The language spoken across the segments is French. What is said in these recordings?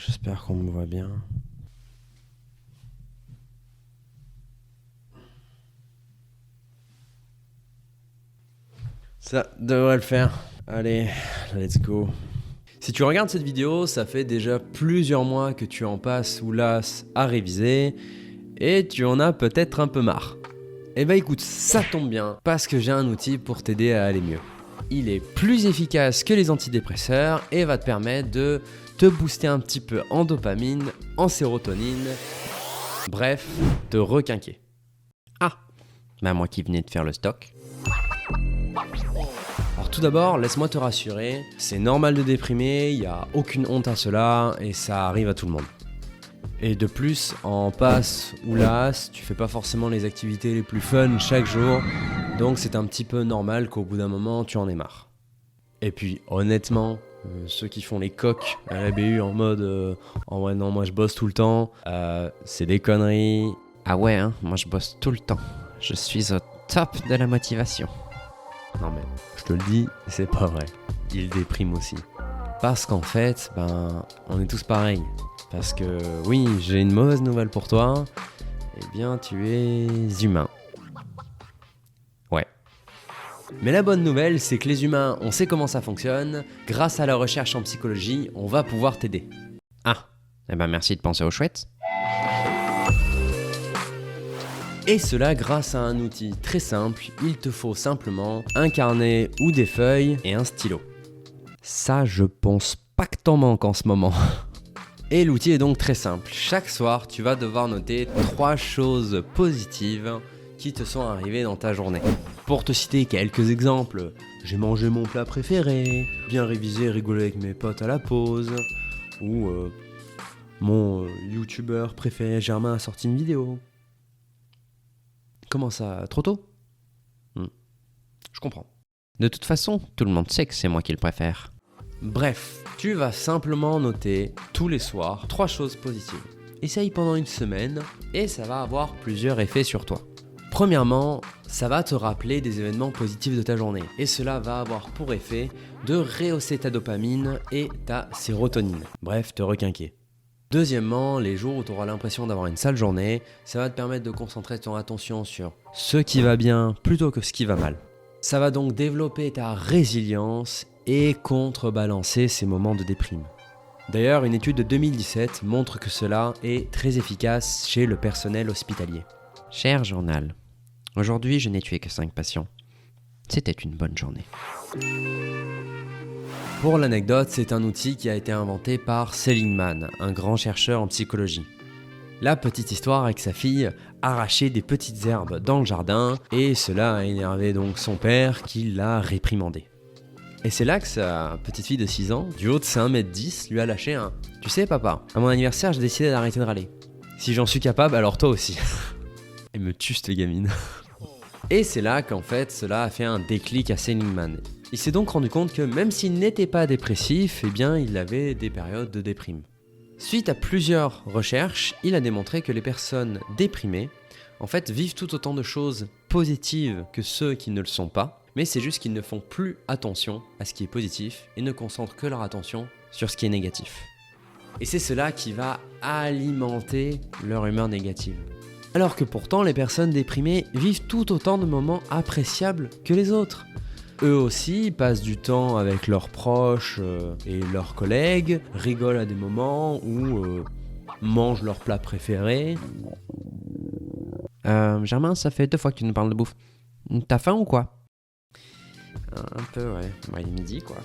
J'espère qu'on me voit bien. Ça devrait le faire. Allez, let's go. Si tu regardes cette vidéo, ça fait déjà plusieurs mois que tu en passes ou lasses à réviser et tu en as peut-être un peu marre. Eh ben écoute, ça tombe bien parce que j'ai un outil pour t'aider à aller mieux. Il est plus efficace que les antidépresseurs et va te permettre de te booster un petit peu en dopamine, en sérotonine, bref, te requinquer. Ah, bah moi qui venais de faire le stock. Alors tout d'abord, laisse-moi te rassurer, c'est normal de déprimer, il n'y a aucune honte à cela et ça arrive à tout le monde. Et de plus, en passe ou las, tu fais pas forcément les activités les plus fun chaque jour, donc c'est un petit peu normal qu'au bout d'un moment tu en aies marre. Et puis honnêtement, ceux qui font les coqs à la BU en mode oh ouais non moi je bosse tout le temps, c'est des conneries. Ah ouais hein, moi je bosse tout le temps, je suis au top de la motivation. Non mais je te le dis, c'est pas vrai, il déprime aussi. Parce qu'en fait, on est tous pareils. Parce que oui, j'ai une mauvaise nouvelle pour toi, eh bien tu es humain. Ouais. Mais la bonne nouvelle, c'est que les humains, on sait comment ça fonctionne, grâce à la recherche en psychologie, on va pouvoir t'aider. Ah, eh ben merci de penser aux chouettes. Et cela grâce à un outil très simple, il te faut simplement un carnet ou des feuilles et un stylo. Ça, je pense pas que t'en manques en ce moment. Et l'outil est donc très simple. Chaque soir, tu vas devoir noter 3 choses positives qui te sont arrivées dans ta journée. Pour te citer quelques exemples, j'ai mangé mon plat préféré, bien révisé et rigolé avec mes potes à la pause, ou mon youtubeur préféré Germain a sorti une vidéo. Comment ça, trop tôt ? Je comprends. De toute façon, tout le monde sait que c'est moi qui le préfère. Bref, tu vas simplement noter tous les soirs 3 choses positives. Essaye pendant une semaine et ça va avoir plusieurs effets sur toi. Premièrement, ça va te rappeler des événements positifs de ta journée et cela va avoir pour effet de rehausser ta dopamine et ta sérotonine. Bref, te requinquer. Deuxièmement, les jours où tu auras l'impression d'avoir une sale journée, ça va te permettre de concentrer ton attention sur ce qui va bien plutôt que ce qui va mal. Ça va donc développer ta résilience et contrebalancer ces moments de déprime. D'ailleurs, une étude de 2017 montre que cela est très efficace chez le personnel hospitalier. Cher journal, aujourd'hui je n'ai tué que 5 patients. C'était une bonne journée. Pour l'anecdote, c'est un outil qui a été inventé par Seligman, un grand chercheur en psychologie. La petite histoire avec sa fille arrachait des petites herbes dans le jardin et cela a énervé donc son père qui l'a réprimandé. Et c'est là que sa petite fille de 6 ans, du haut de ses 1m10, lui a lâché un « Tu sais papa, à mon anniversaire j'ai décidé d'arrêter de râler. Si j'en suis capable, alors toi aussi. » Elle me tue cette gamine. Et c'est là qu'en fait cela a fait un déclic à Seligman. Il s'est donc rendu compte que même s'il n'était pas dépressif, eh bien il avait des périodes de déprime. Suite à plusieurs recherches, il a démontré que les personnes déprimées, en fait, vivent tout autant de choses positives que ceux qui ne le sont pas, mais c'est juste qu'ils ne font plus attention à ce qui est positif et ne concentrent que leur attention sur ce qui est négatif. Et c'est cela qui va alimenter leur humeur négative. Alors que pourtant, les personnes déprimées vivent tout autant de moments appréciables que les autres. Eux aussi passent du temps avec leurs proches et leurs collègues, rigolent à des moments ou mangent leur plat préféré. Germain, ça fait 2 fois que tu nous parles de bouffe. T'as faim ou quoi ? Un peu, ouais. Il est midi, quoi.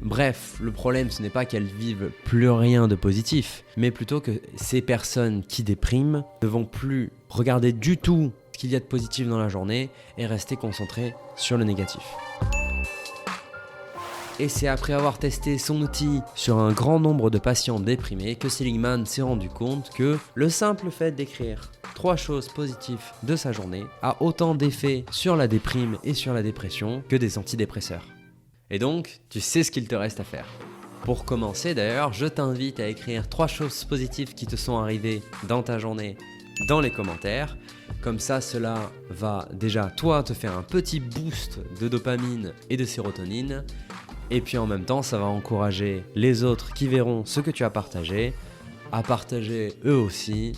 Bref, le problème, ce n'est pas qu'elles vivent plus rien de positif, mais plutôt que ces personnes qui dépriment ne vont plus regarder du tout ce qu'il y a de positif dans la journée et rester concentrées sur le négatif. Et c'est après avoir testé son outil sur un grand nombre de patients déprimés que Seligman s'est rendu compte que le simple fait d'écrire 3 choses positives de sa journée a autant d'effets sur la déprime et sur la dépression que des antidépresseurs. Et donc, tu sais ce qu'il te reste à faire. Pour commencer d'ailleurs, je t'invite à écrire 3 choses positives qui te sont arrivées dans ta journée dans les commentaires. Comme ça, cela va déjà, toi, te faire un petit boost de dopamine et de sérotonine. Et puis en même temps, ça va encourager les autres qui verront ce que tu as partagé, à partager eux aussi,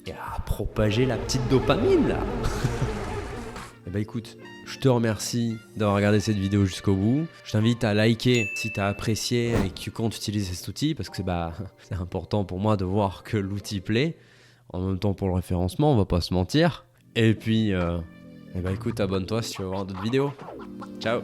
et à propager la petite dopamine là. Et bah écoute, je te remercie d'avoir regardé cette vidéo jusqu'au bout. Je t'invite à liker si tu as apprécié et que tu comptes utiliser cet outil, parce que c'est important pour moi de voir que l'outil plaît. En même temps pour le référencement, on va pas se mentir. Et puis, écoute, abonne-toi si tu veux voir d'autres vidéos. Ciao!